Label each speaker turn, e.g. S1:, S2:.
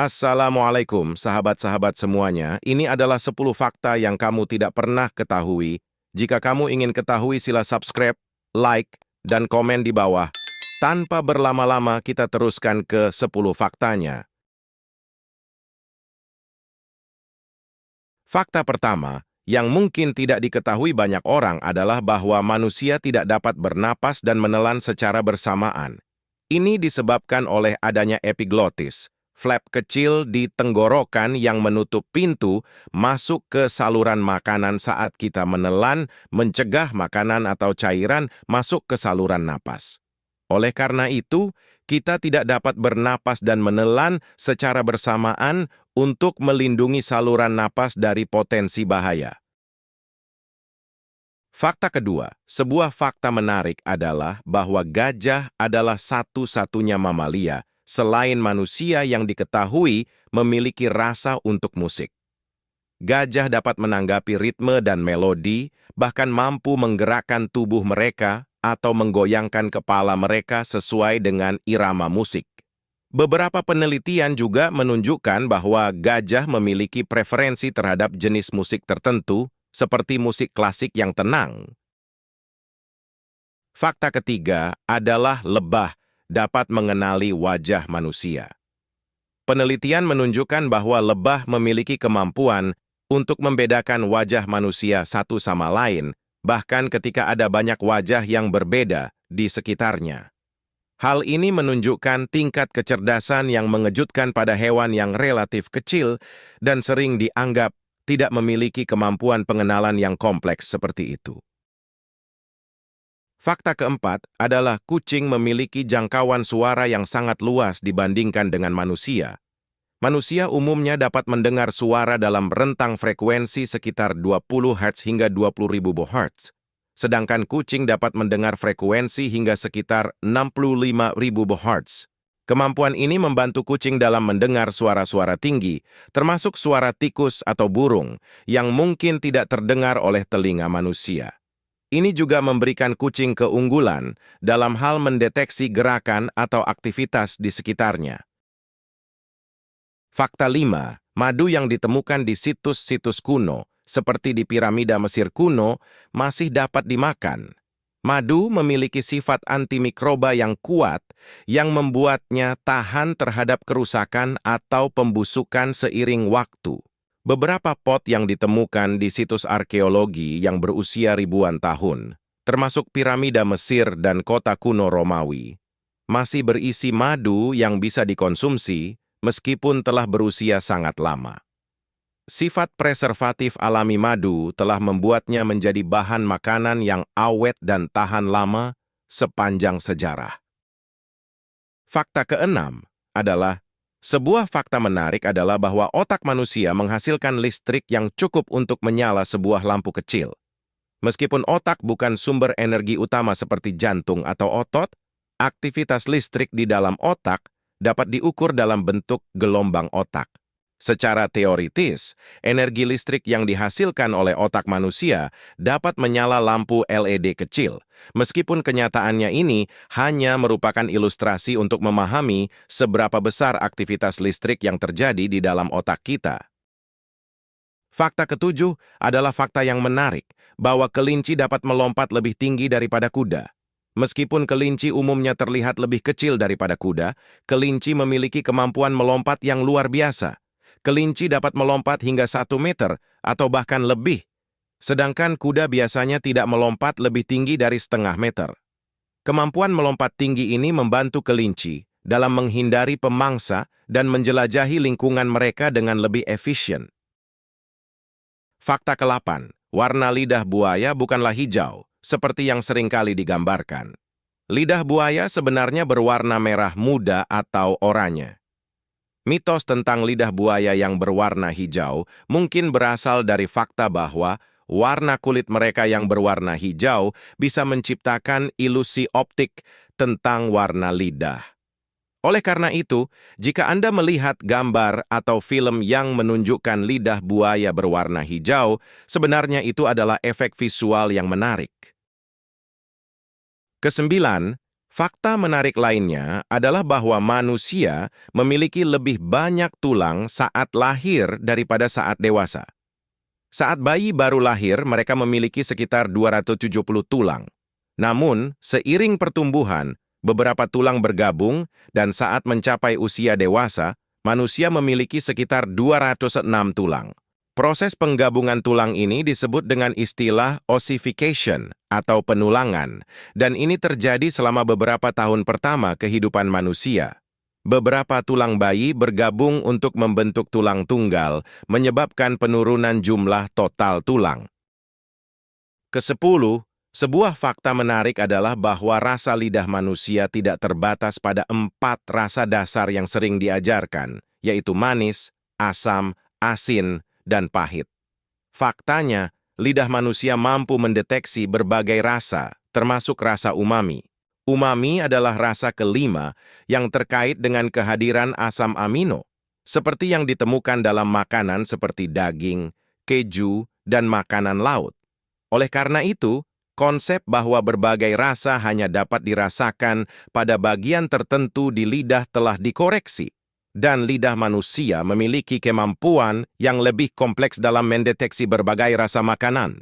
S1: Assalamualaikum, sahabat-sahabat semuanya. Ini adalah 10 fakta yang kamu tidak pernah ketahui. Jika kamu ingin ketahui, sila subscribe, like, dan komen di bawah. Tanpa berlama-lama, kita teruskan ke 10 faktanya. Fakta pertama, yang mungkin tidak diketahui banyak orang adalah bahwa manusia tidak dapat bernapas dan menelan secara bersamaan. Ini disebabkan oleh adanya epiglotis, flap kecil di tenggorokan yang menutup pintu masuk ke saluran makanan saat kita menelan, mencegah makanan atau cairan masuk ke saluran napas. Oleh karena itu, kita tidak dapat bernapas dan menelan secara bersamaan untuk melindungi saluran napas dari potensi bahaya. Fakta kedua, sebuah fakta menarik adalah bahwa gajah adalah satu-satunya mamalia selain manusia yang diketahui memiliki rasa untuk musik. Gajah dapat menanggapi ritme dan melodi, bahkan mampu menggerakkan tubuh mereka atau menggoyangkan kepala mereka sesuai dengan irama musik. Beberapa penelitian juga menunjukkan bahwa gajah memiliki preferensi terhadap jenis musik tertentu, seperti musik klasik yang tenang. Fakta ketiga adalah lebah dapat mengenali wajah manusia. Penelitian menunjukkan bahwa lebah memiliki kemampuan untuk membedakan wajah manusia satu sama lain, bahkan ketika ada banyak wajah yang berbeda di sekitarnya. Hal ini menunjukkan tingkat kecerdasan yang mengejutkan pada hewan yang relatif kecil dan sering dianggap tidak memiliki kemampuan pengenalan yang kompleks seperti itu. Fakta keempat adalah kucing memiliki jangkauan suara yang sangat luas dibandingkan dengan manusia. Manusia umumnya dapat mendengar suara dalam rentang frekuensi sekitar 20 Hz hingga 20.000 Hz. Sedangkan kucing dapat mendengar frekuensi hingga sekitar 65.000 Hz. Kemampuan ini membantu kucing dalam mendengar suara-suara tinggi, termasuk suara tikus atau burung, yang mungkin tidak terdengar oleh telinga manusia. Ini juga memberikan kucing keunggulan dalam hal mendeteksi gerakan atau aktivitas di sekitarnya. Fakta 5, madu yang ditemukan di situs-situs kuno, seperti di piramida Mesir kuno, masih dapat dimakan. Madu memiliki sifat antimikroba yang kuat yang membuatnya tahan terhadap kerusakan atau pembusukan seiring waktu. Beberapa pot yang ditemukan di situs arkeologi yang berusia ribuan tahun, termasuk piramida Mesir dan kota kuno Romawi, masih berisi madu yang bisa dikonsumsi meskipun telah berusia sangat lama. Sifat preservatif alami madu telah membuatnya menjadi bahan makanan yang awet dan tahan lama sepanjang sejarah. Fakta keenam adalah, sebuah fakta menarik adalah bahwa otak manusia menghasilkan listrik yang cukup untuk menyala sebuah lampu kecil. Meskipun otak bukan sumber energi utama seperti jantung atau otot, aktivitas listrik di dalam otak dapat diukur dalam bentuk gelombang otak. Secara teoritis, energi listrik yang dihasilkan oleh otak manusia dapat menyala lampu LED kecil, meskipun kenyataannya ini hanya merupakan ilustrasi untuk memahami seberapa besar aktivitas listrik yang terjadi di dalam otak kita. Fakta ketujuh adalah fakta yang menarik, bahwa kelinci dapat melompat lebih tinggi daripada kuda. Meskipun kelinci umumnya terlihat lebih kecil daripada kuda, kelinci memiliki kemampuan melompat yang luar biasa. Kelinci dapat melompat hingga 1 meter atau bahkan lebih, sedangkan kuda biasanya tidak melompat lebih tinggi dari setengah meter. Kemampuan melompat tinggi ini membantu kelinci dalam menghindari pemangsa dan menjelajahi lingkungan mereka dengan lebih efisien. Fakta ke-8, warna lidah buaya bukanlah hijau, seperti yang seringkali digambarkan. Lidah buaya sebenarnya berwarna merah muda atau oranye. Mitos tentang lidah buaya yang berwarna hijau mungkin berasal dari fakta bahwa warna kulit mereka yang berwarna hijau bisa menciptakan ilusi optik tentang warna lidah. Oleh karena itu, jika Anda melihat gambar atau film yang menunjukkan lidah buaya berwarna hijau, sebenarnya itu adalah efek visual yang menarik. Kesembilan, Fakta menarik lainnya adalah bahwa manusia memiliki lebih banyak tulang saat lahir daripada saat dewasa. Saat bayi baru lahir, mereka memiliki sekitar 270 tulang. Namun, seiring pertumbuhan, beberapa tulang bergabung dan saat mencapai usia dewasa, manusia memiliki sekitar 206 tulang. Proses penggabungan tulang ini disebut dengan istilah ossification atau penulangan, dan ini terjadi selama beberapa tahun pertama kehidupan manusia. Beberapa tulang bayi bergabung untuk membentuk tulang tunggal, menyebabkan penurunan jumlah total tulang. Kesepuluh, sebuah fakta menarik adalah bahwa rasa lidah manusia tidak terbatas pada 4 rasa dasar yang sering diajarkan, yaitu manis, asam, asin, dan pahit. Faktanya, lidah manusia mampu mendeteksi berbagai rasa, termasuk rasa umami. Umami adalah rasa kelima yang terkait dengan kehadiran asam amino, seperti yang ditemukan dalam makanan seperti daging, keju, dan makanan laut. Oleh karena itu, konsep bahwa berbagai rasa hanya dapat dirasakan pada bagian tertentu di lidah telah dikoreksi, dan lidah manusia memiliki kemampuan yang lebih kompleks dalam mendeteksi berbagai rasa makanan.